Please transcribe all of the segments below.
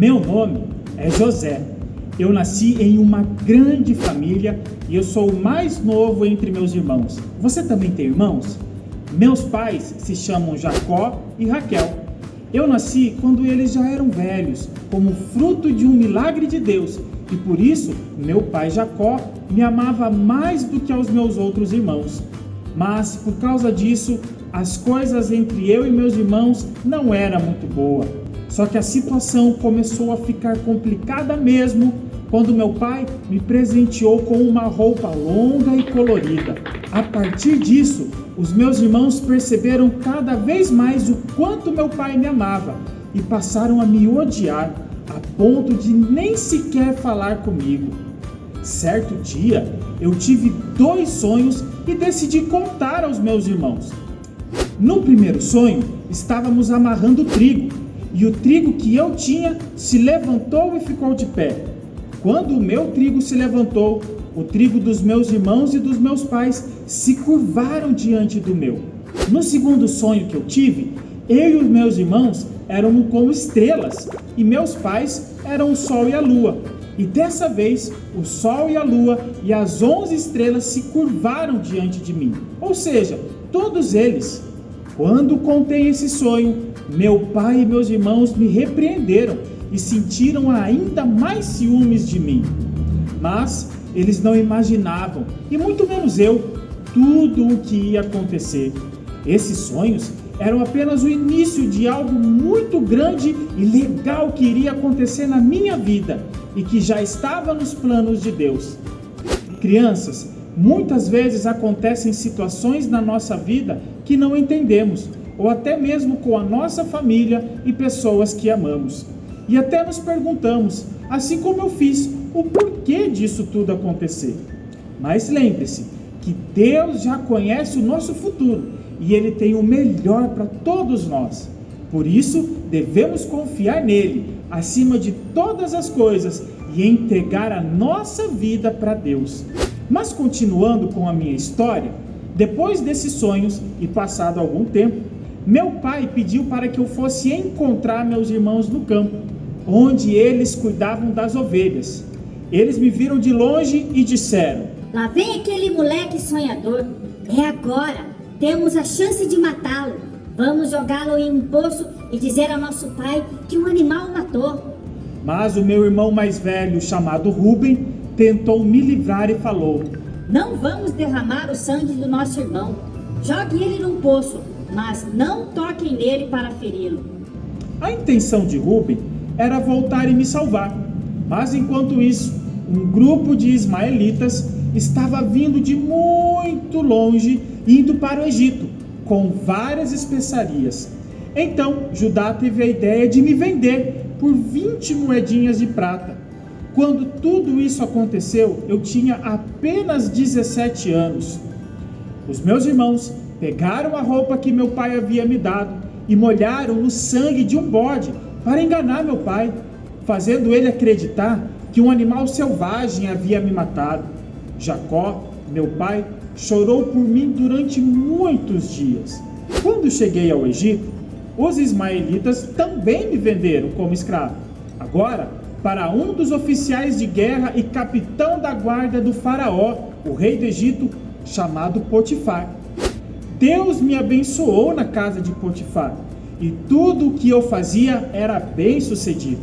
Meu nome é José. Eu nasci em uma grande família e eu sou o mais novo entre meus irmãos. Você também tem irmãos? Meus pais se chamam Jacó e Raquel. Eu nasci quando eles já eram velhos, como fruto de um milagre de Deus, e por isso meu pai Jacó me amava mais do que aos meus outros irmãos. Mas por causa disso, as coisas entre eu e meus irmãos não eram muito boas. Só que a situação começou a ficar complicada mesmo quando meu pai me presenteou com uma roupa longa e colorida. A partir disso, os meus irmãos perceberam cada vez mais o quanto meu pai me amava e passaram a me odiar a ponto de nem sequer falar comigo. Certo dia, eu tive 2 sonhos e decidi contar aos meus irmãos. No primeiro sonho, estávamos amarrando trigo e o trigo que eu tinha se levantou e ficou de pé. Quando o meu trigo se levantou, o trigo dos meus irmãos e dos meus pais se curvaram diante do meu. No segundo sonho que eu tive, eu e os meus irmãos éramos como estrelas e meus pais eram o sol e a lua. E dessa vez, o sol e a lua e as 11 estrelas se curvaram diante de mim. Ou seja, todos eles. Quando contei esse sonho, meu pai e meus irmãos me repreenderam e sentiram ainda mais ciúmes de mim. Mas eles não imaginavam, e muito menos eu, tudo o que ia acontecer. Esses sonhos eram apenas o início de algo muito grande e legal que iria acontecer na minha vida e que já estava nos planos de Deus. Crianças, muitas vezes acontecem situações na nossa vida que não entendemos, ou até mesmo com a nossa família e pessoas que amamos. E até nos perguntamos, assim como eu fiz, o porquê disso tudo acontecer. Mas lembre-se que Deus já conhece o nosso futuro e Ele tem o melhor para todos nós. Por isso, devemos confiar nele, acima de todas as coisas, e entregar a nossa vida para Deus. Mas continuando com a minha história, depois desses sonhos e passado algum tempo, meu pai pediu para que eu fosse encontrar meus irmãos no campo, onde eles cuidavam das ovelhas. Eles me viram de longe e disseram: lá vem aquele moleque sonhador. É agora, temos a chance de matá-lo. Vamos jogá-lo em um poço e dizer ao nosso pai que um animal o matou. Mas o meu irmão mais velho, chamado Rubem, tentou me livrar e falou: não vamos derramar o sangue do nosso irmão. Jogue ele num poço, mas não toquem nele para feri-lo. A intenção de Rubem era voltar e me salvar, mas enquanto isso, um grupo de ismaelitas estava vindo de muito longe, indo para o Egito, com várias especiarias. Então, Judá teve a ideia de me vender por 20 moedinhas de prata. Quando tudo isso aconteceu, eu tinha apenas 17 anos. Os meus irmãos pegaram a roupa que meu pai havia me dado e molharam no sangue de um bode para enganar meu pai, fazendo ele acreditar que um animal selvagem havia me matado. Jacó, meu pai, chorou por mim durante muitos dias. Quando cheguei ao Egito, os ismaelitas também me venderam como escravo. Agora, para um dos oficiais de guerra e capitão da guarda do faraó, o rei do Egito, chamado Potifar. Deus me abençoou na casa de Potifar, e tudo o que eu fazia era bem sucedido.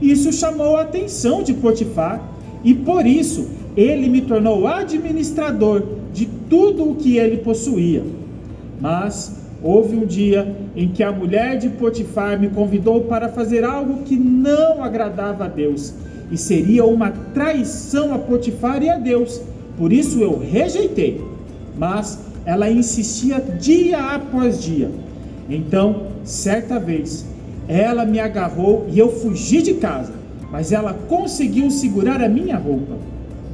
Isso chamou a atenção de Potifar, e por isso ele me tornou administrador de tudo o que ele possuía. Mas houve um dia em que a mulher de Potifar me convidou para fazer algo que não agradava a Deus, e seria uma traição a Potifar e a Deus. Por isso eu rejeitei, mas ela insistia dia após dia. Então, certa vez, ela me agarrou e eu fugi de casa, mas ela conseguiu segurar a minha roupa.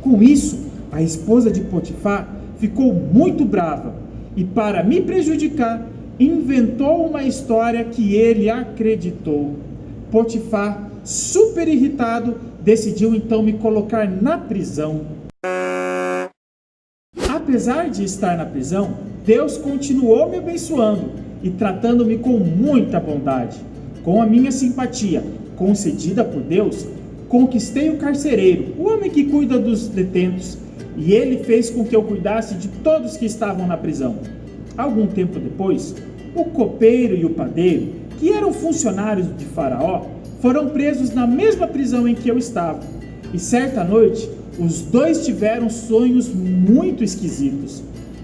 Com isso, a esposa de Potifar ficou muito brava e, para me prejudicar, inventou uma história que ele acreditou. Potifar, super irritado, decidiu então me colocar na prisão. Apesar de estar na prisão, Deus continuou me abençoando e tratando-me com muita bondade. Com a minha simpatia, concedida por Deus, conquistei o carcereiro, o homem que cuida dos detentos, e ele fez com que eu cuidasse de todos que estavam na prisão. Algum tempo depois, o copeiro e o padeiro, que eram funcionários de Faraó, foram presos na mesma prisão em que eu estava. E certa noite, os dois tiveram sonhos muito esquisitos.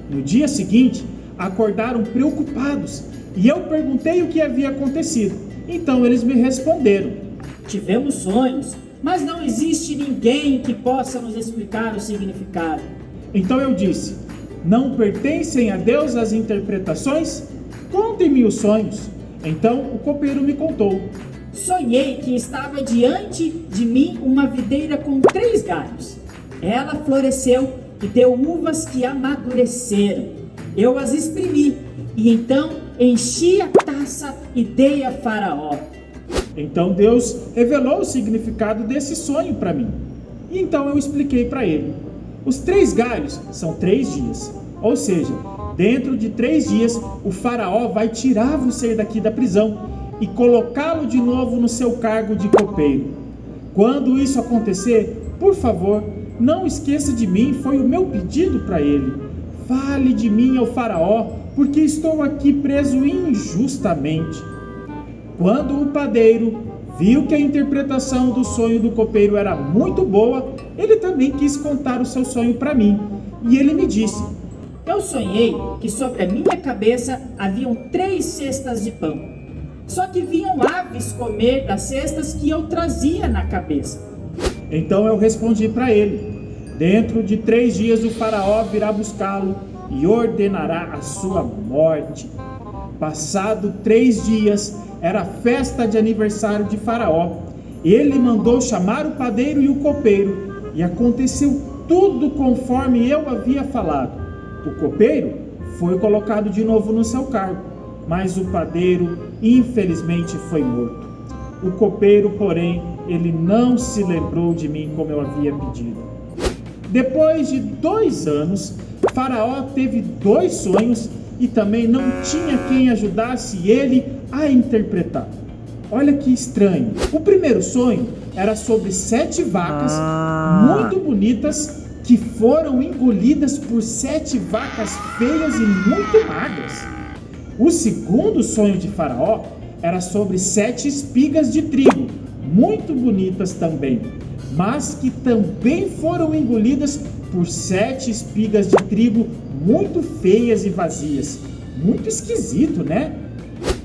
No dia seguinte, acordaram preocupados, e eu perguntei o que havia acontecido. Então eles me responderam: tivemos sonhos, mas não existe ninguém que possa nos explicar o significado. Então eu disse: não pertencem a Deus as interpretações? Contem-me os sonhos. Então o copeiro me contou: sonhei que estava diante de mim uma videira com 3 galhos. Ela floresceu e deu uvas que amadureceram. Eu as espremi e então enchi a taça e dei a Faraó. Então Deus revelou o significado desse sonho para mim. E então eu expliquei para ele: os 3 galhos são 3 dias. Ou seja, dentro de 3 dias o Faraó vai tirar você daqui da prisão e colocá-lo de novo no seu cargo de copeiro. Quando isso acontecer, por favor, não esqueça de mim, foi o meu pedido para ele. Fale de mim ao Faraó, porque estou aqui preso injustamente. Quando o padeiro viu que a interpretação do sonho do copeiro era muito boa, ele também quis contar o seu sonho para mim. E ele me disse: eu sonhei que sobre a minha cabeça haviam 3 cestas de pão. Só que vinham aves comer das cestas que eu trazia na cabeça. Então eu respondi para ele: dentro de 3 dias o Faraó virá buscá-lo e ordenará a sua morte. Passado 3 dias, era festa de aniversário de Faraó. Ele mandou chamar o padeiro e o copeiro, e aconteceu tudo conforme eu havia falado. O copeiro foi colocado de novo no seu cargo, mas o padeiro infelizmente foi morto. O copeiro, porém, ele não se lembrou de mim como eu havia pedido. Depois de 2 anos, Faraó teve 2 sonhos e também não tinha quem ajudasse ele a interpretar. Olha que estranho. O primeiro sonho era sobre 7 vacas muito bonitas que foram engolidas por 7 vacas feias e muito magras. O segundo sonho de Faraó era sobre 7 espigas de trigo, muito bonitas também, mas que também foram engolidas por 7 espigas de trigo muito feias e vazias. Muito esquisito, né?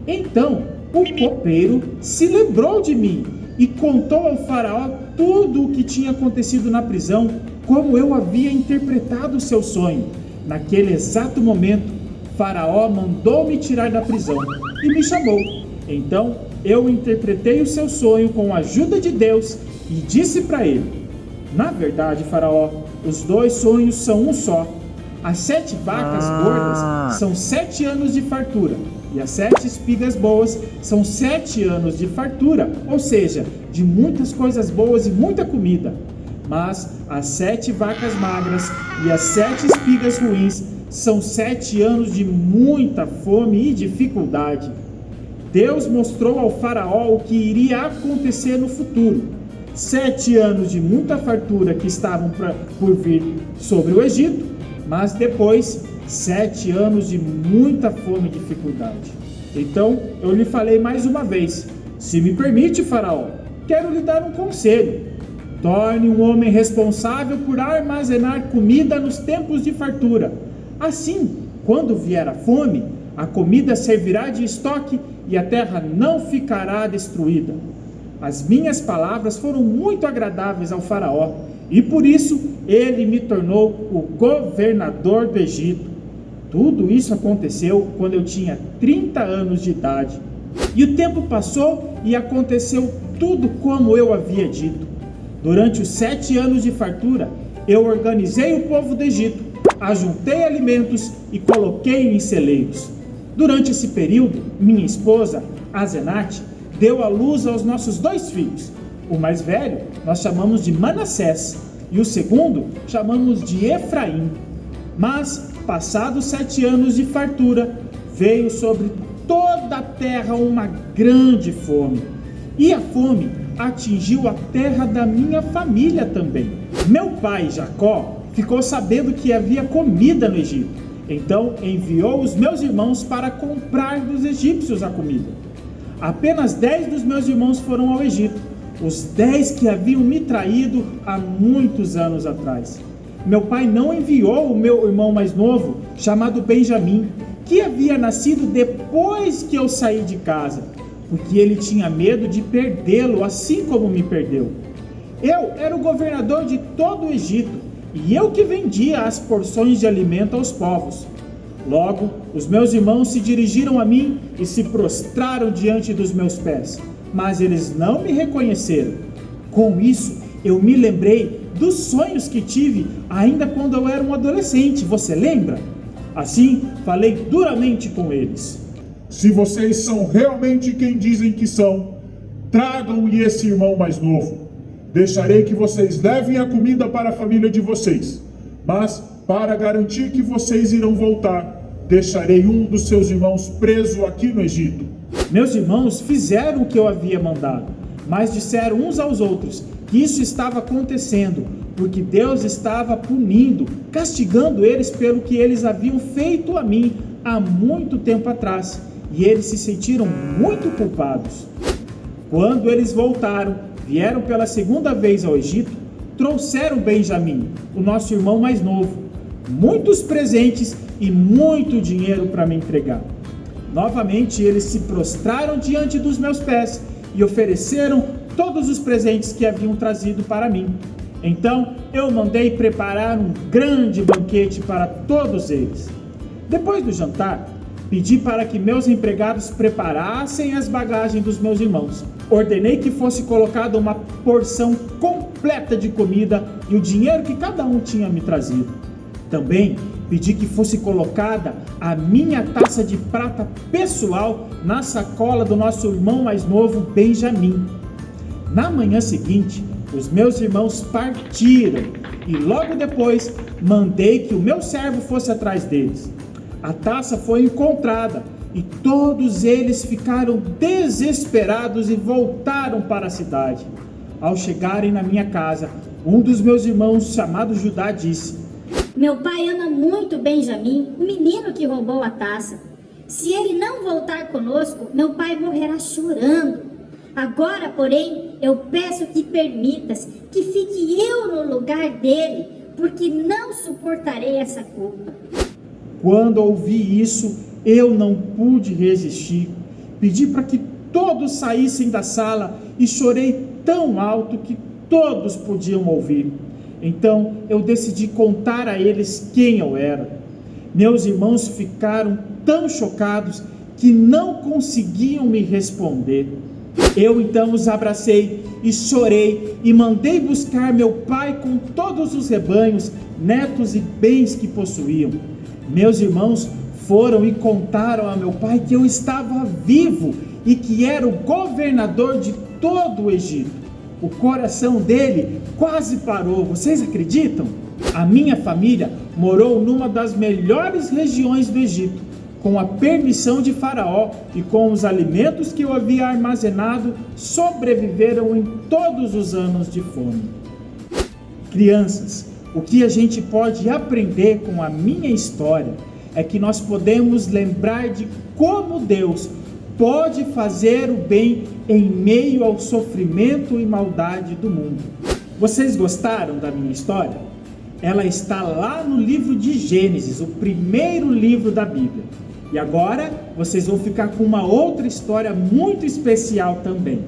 Então, o copeiro se lembrou de mim e contou ao Faraó tudo o que tinha acontecido na prisão, como eu havia interpretado o seu sonho. Naquele exato momento, Faraó mandou-me tirar da prisão e me chamou. Então, eu interpretei o seu sonho com a ajuda de Deus e disse para ele: na verdade, Faraó, os 2 sonhos são um só. As 7 vacas gordas são 7 anos de fartura, e as 7 espigas boas são 7 anos de fartura, ou seja, de muitas coisas boas e muita comida. Mas as 7 vacas magras e as 7 espigas ruins são 7 anos de muita fome e dificuldade. Deus mostrou ao Faraó o que iria acontecer no futuro. 7 anos de muita fartura que estavam por vir sobre o Egito, mas depois 7 anos de muita fome e dificuldade. Então eu lhe falei mais uma vez: se me permite, Faraó, quero lhe dar um conselho. Torne um homem responsável por armazenar comida nos tempos de fartura. Assim, quando vier a fome, a comida servirá de estoque e a terra não ficará destruída. As minhas palavras foram muito agradáveis ao Faraó, e por isso ele me tornou o governador do Egito. Tudo isso aconteceu quando eu tinha 30 anos de idade. E o tempo passou e aconteceu tudo como eu havia dito. Durante os 7 anos de fartura, eu organizei o povo do Egito, ajuntei alimentos e coloquei em celeiros. Durante esse período, minha esposa, Asenate, deu à luz aos nossos 2 filhos. O mais velho nós chamamos de Manassés e o segundo chamamos de Efraim. Mas, passados 7 anos de fartura, veio sobre toda a terra uma grande fome. E a fome atingiu a terra da minha família também. Meu pai, Jacó, ficou sabendo que havia comida no Egito. Então enviou os meus irmãos para comprar dos egípcios a comida. Apenas 10 dos meus irmãos foram ao Egito, os 10 que haviam me traído há muitos anos atrás. Meu pai não enviou o meu irmão mais novo, chamado Benjamim, que havia nascido depois que eu saí de casa, porque ele tinha medo de perdê-lo, assim como me perdeu. Eu era o governador de todo o Egito, e eu que vendia as porções de alimento aos povos. Logo, os meus irmãos se dirigiram a mim e se prostraram diante dos meus pés, mas eles não me reconheceram. Com isso, eu me lembrei dos sonhos que tive ainda quando eu era um adolescente, você lembra? Assim, falei duramente com eles. Se vocês são realmente quem dizem que são, tragam-me esse irmão mais novo. Deixarei que vocês levem a comida para a família de vocês, mas para garantir que vocês irão voltar, deixarei um dos seus irmãos preso aqui no Egito. Meus irmãos fizeram o que eu havia mandado, mas disseram uns aos outros que isso estava acontecendo, porque Deus estava punindo, castigando eles pelo que eles haviam feito a mim há muito tempo atrás, e eles se sentiram muito culpados. Quando eles voltaram, vieram pela segunda vez ao Egito, trouxeram Benjamim, o nosso irmão mais novo, muitos presentes e muito dinheiro para me entregar. Novamente eles se prostraram diante dos meus pés e ofereceram todos os presentes que haviam trazido para mim. Então eu mandei preparar um grande banquete para todos eles. Depois do jantar, pedi para que meus empregados preparassem as bagagens dos meus irmãos. Ordenei que fosse colocada uma porção completa de comida e o dinheiro que cada um tinha me trazido. Também pedi que fosse colocada a minha taça de prata pessoal na sacola do nosso irmão mais novo, Benjamim. Na manhã seguinte, os meus irmãos partiram e logo depois mandei que o meu servo fosse atrás deles. A taça foi encontrada e todos eles ficaram desesperados e voltaram para a cidade. Ao chegarem na minha casa, um dos meus irmãos, chamado Judá, disse: Meu pai ama muito Benjamim, o menino que roubou a taça. Se ele não voltar conosco, meu pai morrerá chorando. Agora, porém, eu peço que permitas que fique eu no lugar dele, porque não suportarei essa culpa. Quando ouvi isso, eu não pude resistir. Pedi para que todos saíssem da sala e chorei tão alto que todos podiam ouvir. Então eu decidi contar a eles quem eu era. Meus irmãos ficaram tão chocados que não conseguiam me responder. Eu então os abracei e chorei e mandei buscar meu pai com todos os rebanhos, netos e bens que possuíam. Meus irmãos foram e contaram a meu pai que eu estava vivo e que era o governador de todo o Egito. O coração dele quase parou, vocês acreditam? A minha família morou numa das melhores regiões do Egito, com a permissão de Faraó e com os alimentos que eu havia armazenado, sobreviveram em todos os anos de fome. Crianças, o que a gente pode aprender com a minha história é que nós podemos lembrar de como Deus pode fazer o bem em meio ao sofrimento e maldade do mundo. Vocês gostaram da minha história? Ela está lá no livro de Gênesis, o primeiro livro da Bíblia. E agora vocês vão ficar com uma outra história muito especial também.